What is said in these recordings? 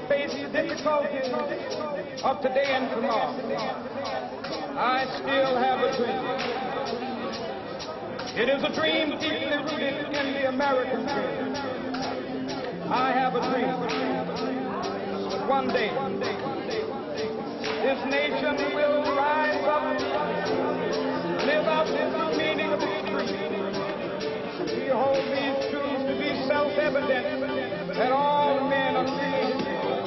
face the difficulties of today and tomorrow, I still have a dream. It is a dream deeply rooted in the American dream. I have a dream that one day this nation will rise up, live out the true meaning of its creed. We hold these truths to be self-evident that all men are created equal.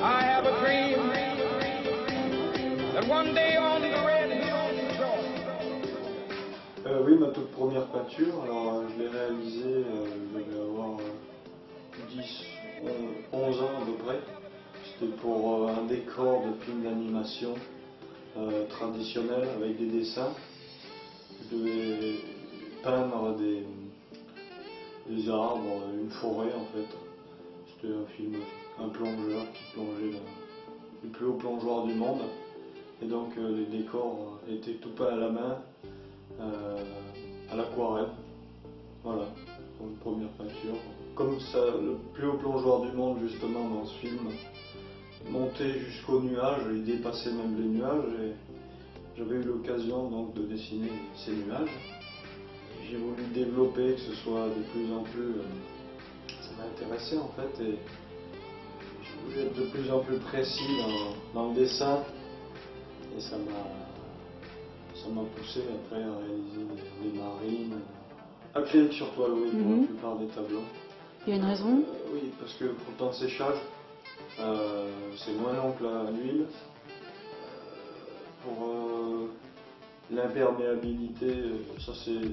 I have a dream that one day on the red hills of Georgia. Oui, ma toute première peinture, alors je l'ai réalisée, je devais avoir 10, 11 ans à peu près. C'était pour un décor de film d'animation traditionnel avec des dessins. Je devais peindre des arbres, une forêt en fait. C'était un film, un plongeur qui plongeait le plus haut plongeoir du monde. Et donc les décors étaient tout peints à la main, à l'aquarelle. Voilà, pour une première peinture. Comme ça, le plus haut plongeoir du monde justement dans ce film montait jusqu'aux nuages, il dépassait même les nuages et j'avais eu l'occasion donc de dessiner ces nuages. J'ai voulu développer, que ce soit de plus en plus, ça m'a intéressé en fait et je voulais être de plus en plus précis dans le dessin et ça m'a poussé après à réaliser des marines, acrylique sur toile, oui, pour la plupart des tableaux. Il y a une raison? Oui, parce que pour le temps de séchage, c'est moins long que l'huile. Pour l'imperméabilité, ça c'est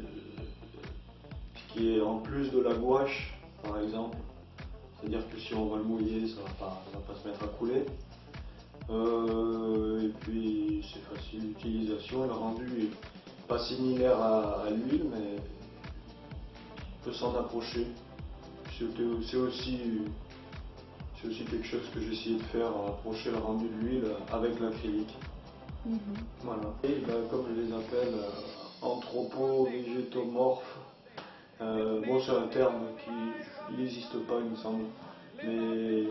ce qui est en plus de la gouache, par exemple. C'est-à-dire que si on va le mouiller, ça va pas se mettre à couler. Et puis c'est facile d'utilisation, le rendu est pas similaire à l'huile, mais on peut s'en approcher. C'est aussi quelque chose que j'ai essayé de faire, approcher le rendu de l'huile avec l'acrylique. Voilà. Et comme je les appelle, anthropo-végétomorphes. Bon, c'est un terme qui n'existe pas, il me semble. Mais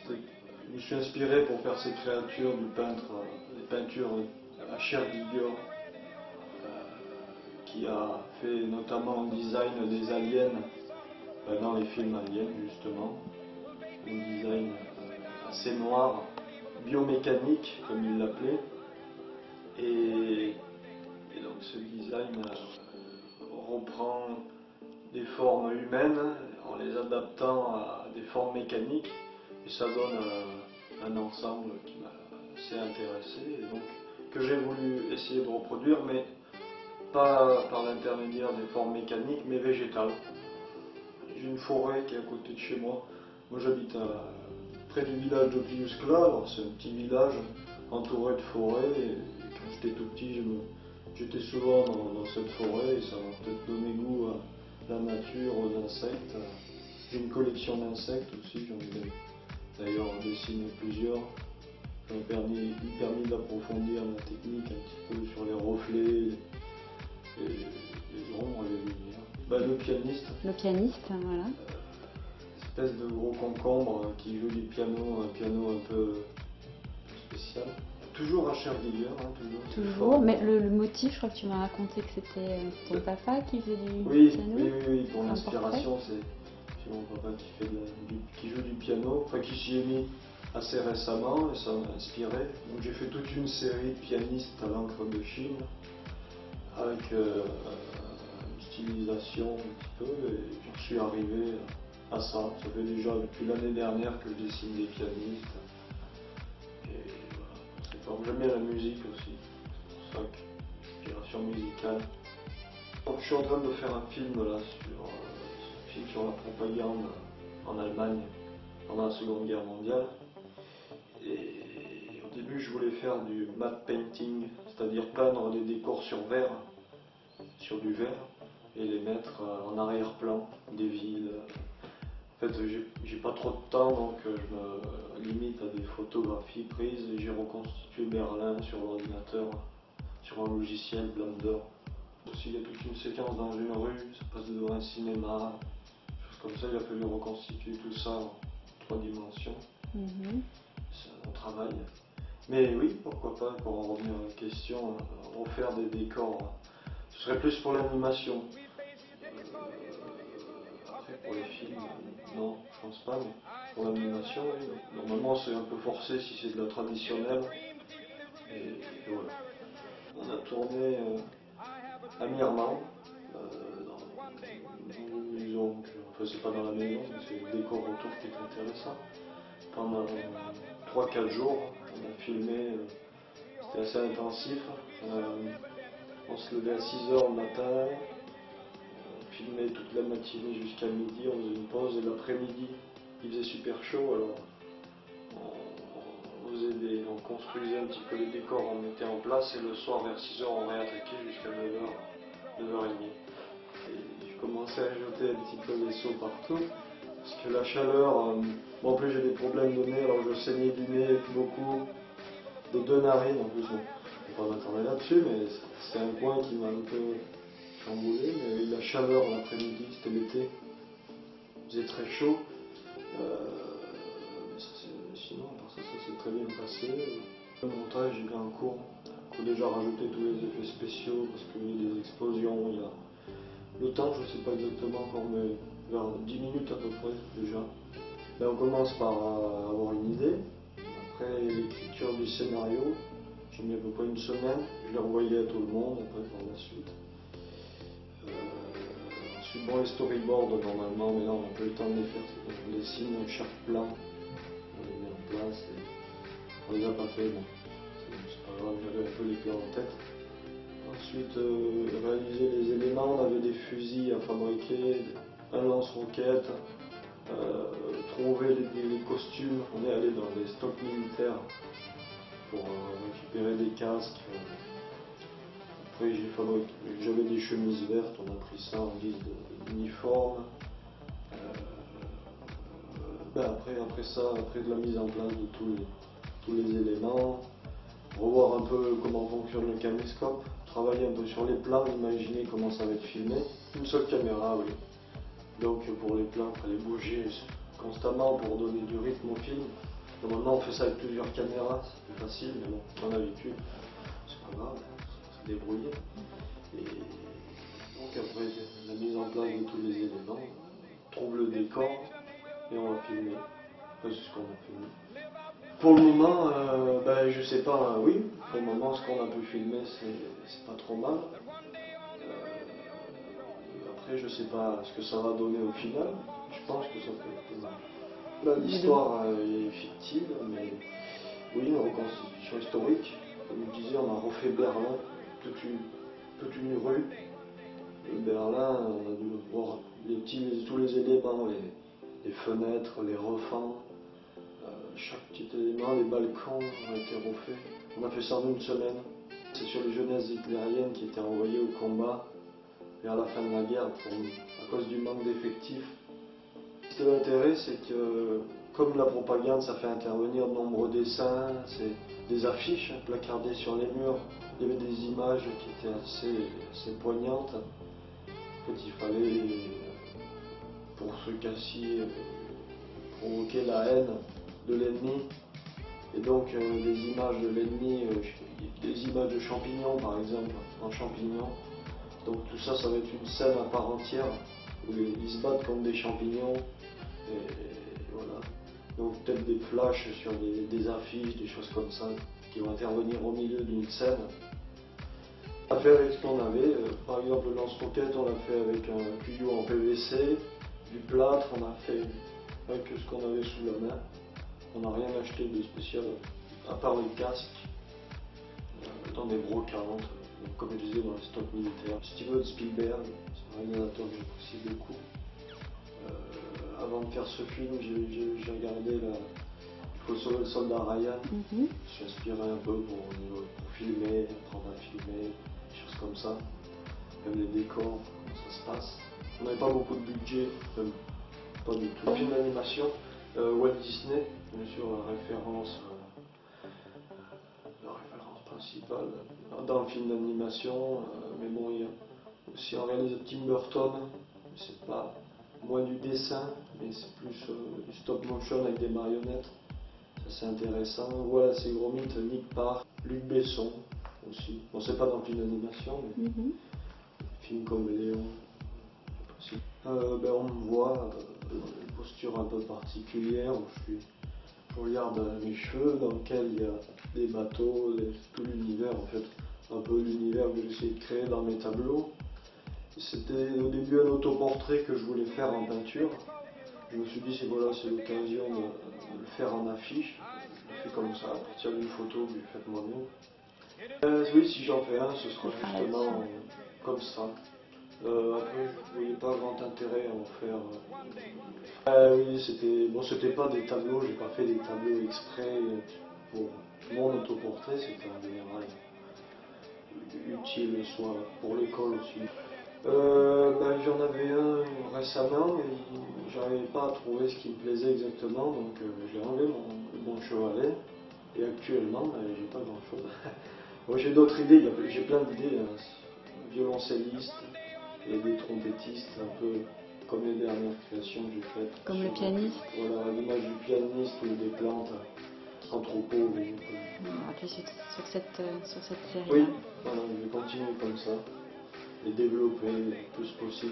je me suis inspiré pour faire ces créatures du peintre, des peintures à Giger, qui a fait notamment le design des aliens dans les films aliens justement. Un design assez noir, biomécanique comme il l'appelait. Et donc ce design reprend des formes humaines en les adaptant à des formes mécaniques et ça donne un ensemble qui m'a assez intéressé et donc que j'ai voulu essayer de reproduire, mais pas par l'intermédiaire des formes mécaniques mais végétales. J'ai une forêt qui est à côté de chez moi. Moi j'habite près du village de Piuscla, c'est un petit village entouré de forêts et quand j'étais tout petit j'étais souvent dans cette forêt et ça m'a peut-être donné goût à la nature, aux insectes. J'ai une collection d'insectes aussi, j'en ai d'ailleurs dessiné plusieurs. Ça m'a permis d'approfondir ma technique un petit peu sur les reflets, les ombres, les lumières. Le pianiste. Le pianiste, voilà. Espèce de gros concombre qui joue du piano, un piano un peu spécial. Toujours à Giger, toujours. Mais le motif, je crois que tu m'as raconté que c'était ton papa qui faisait du piano. Oui, pour l'inspiration, c'est mon papa qui joue du piano, enfin qui s'y est mis assez récemment et ça m'a inspiré. Donc j'ai fait toute une série de pianistes à l'encre de Chine avec une stylisation un petit peu et je suis arrivé à ça. Ça fait déjà depuis l'année dernière que je dessine des pianistes. J'aime bien la musique aussi, c'est pour ça que inspiration musicale. Donc, je suis en train de faire un film là sur la propagande en Allemagne pendant la Seconde Guerre mondiale. Et au début je voulais faire du matte painting, c'est-à-dire peindre des décors sur du verre, et les mettre en arrière-plan des villes. En fait, j'ai pas trop de temps, donc je me limite à des photographies prises et j'ai reconstitué Berlin sur l'ordinateur, sur un logiciel Blender. Aussi, il y a toute une séquence dans une rue, ça passe devant un cinéma, choses comme ça. Il a fallu reconstituer tout ça en 3 dimensions. C'est un travail. Mais oui, pourquoi pas, pour en revenir à la question, refaire des décors. Ce serait plus pour l'animation. Après, pour les films, non, je pense pas, mais pour l'animation, oui. Normalement, c'est un peu forcé si c'est de la traditionnelle. Et voilà. On a tourné à Mirmand, dans une maison, enfin c'est pas dans la maison, mais c'est le décor autour qui est intéressant. Pendant 3-4 jours, on a filmé, c'était assez intensif. On se levait à 6h le matin, on filmait toute la matinée jusqu'à midi, on faisait une pause, et l'après-midi, il faisait super chaud, alors on construisait un petit peu les décors, on mettait en place, et le soir vers 6h on réattaquait jusqu'à 9h, 9h30. Et je commençais à jeter un petit peu les seaux partout, parce que la chaleur, moi en plus j'ai des problèmes de nez, alors je saignais du nez beaucoup, de 2 narines en plus, bon, je ne vais pas m'attarder là-dessus, mais c'est un point qui m'a un peu chamboulé, mais la chaleur l'après-midi, c'était l'été, il faisait très chaud. Sinon, à part ça, ça s'est très bien passé. Le montage est bien en cours. Il faut déjà rajouter tous les effets spéciaux parce qu'il y a des explosions. Il y a... Le temps, je ne sais pas exactement encore, mais vers 10 minutes à peu près déjà. Là, on commence par avoir une idée. Après l'écriture du scénario, j'ai mis à peu près une semaine. Je l'ai envoyé à tout le monde après par la suite. Ensuite, bon, les storyboards normalement, mais là on n'a pas eu le temps de les faire. On dessine chaque plan. On les met en place et on les a pas fait, bon, c'est pas grave, j'avais un peu les plans en tête. Ensuite, réaliser les éléments, on avait des fusils à fabriquer, un lance-roquette, trouver les costumes, on est allé dans les stocks militaires pour récupérer des casques. Après j'avais des chemises vertes, on a pris ça en guise d'uniforme. Après ça, après de la mise en place de tous les éléments, revoir un peu comment fonctionne le caméscope, travailler un peu sur les plans, imaginer comment ça va être filmé. Une seule caméra, oui. Donc pour les plans, il fallait bouger constamment pour donner du rythme au film. Normalement on fait ça avec plusieurs caméras, c'est plus facile, mais bon, on a l'habitude, c'est pas grave, on s'est débrouillé. Et donc après la mise en place de tous les éléments, on trouve le décor et on va filmer. C'est ce qu'on a filmé. Pour le moment, je sais pas, oui, pour le moment, ce qu'on a pu filmer, c'est pas trop mal. Après, je sais pas ce que ça va donner au final. Je pense que ça peut être pas mal. Là, l'histoire est fictive, mais oui, une reconstitution historique. Comme je disais, on a refait Berlin, toute une rue. Berlin, on a dû voir tous les éléments, les fenêtres, les refends. Chaque petit élément, les balcons ont été refaits. On a fait ça en une semaine. C'est sur les jeunesses hitlériennes qui étaient envoyées au combat vers la fin de la guerre à cause du manque d'effectifs. Ce qui est l'intérêt, c'est que comme la propagande, ça fait intervenir de nombreux dessins, c'est des affiches placardées sur les murs. Il y avait des images qui étaient assez poignantes. En fait, il fallait, pour ce cas-ci, provoquer la haine de l'ennemi, et donc des images de l'ennemi, des images de champignons par exemple, en champignons. Donc tout ça, ça va être une scène à part entière où ils se battent comme des champignons, et voilà. Donc peut-être des flashs sur des affiches, des choses comme ça, qui vont intervenir au milieu d'une scène. On a fait avec ce qu'on avait, par exemple le lance-roquette, on l'a fait avec un tuyau en PVC, du plâtre, on a fait avec ce qu'on avait sous la main. On n'a rien acheté de spécial, à part les casques, dans des brocantes, comme je disais, dans les stocks militaires. Steven Spielberg, c'est un réalisateur que j'apprécie beaucoup. Avant de faire ce film, j'ai regardé Il faut sauver le soldat Ryan. Je suis inspiré un peu pour filmer, apprendre à filmer, des choses comme ça. Même les décors, comment ça se passe. On n'avait pas beaucoup de budget, même pas du tout. Film d'animation, Walt Disney, bien sûr, la référence principale dans le film d'animation, mais bon, Aussi on réalise Tim Burton, c'est pas moins du dessin, mais c'est plus du stop motion avec des marionnettes. Ça c'est intéressant. Voilà, c'est gros mythes, Nick Park, Luc Besson aussi. Bon, c'est pas dans le film d'animation, mais film comme Léon. Aussi. On me voit une posture un peu particulière où je regarde mes cheveux dans lequel il y a des bateaux, tout l'univers en fait, un peu l'univers que j'essaie de créer dans mes tableaux. C'était au début un autoportrait que je voulais faire en peinture. Je me suis dit c'est l'occasion de le faire en affiche. Je le fais comme ça, à partir d'une photo que j'ai faite moi-même. Oui, si j'en fais un, ce sera justement comme ça. Après, je voyais pas grand intérêt à en faire. Oui, c'était pas des tableaux, j'ai pas fait des tableaux exprès pour mon autoportrait, c'était en général utile, soit pour l'école aussi. J'en avais un récemment, mais j'arrivais pas à trouver ce qui me plaisait exactement, donc j'ai enlevé mon chevalet, et actuellement, j'ai pas grand chose. Moi j'ai d'autres idées, j'ai plein d'idées, violoncelliste et des trompettistes, un peu comme les dernières créations que j'ai faites. Comme le pianiste. Voilà, l'image du pianiste ou des plantes, anthropo. On va appuyer sur cette série. Oui, voilà, je vais continuer comme ça et développer le plus possible.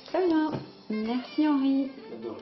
Très bien. Merci Henri. J'adore.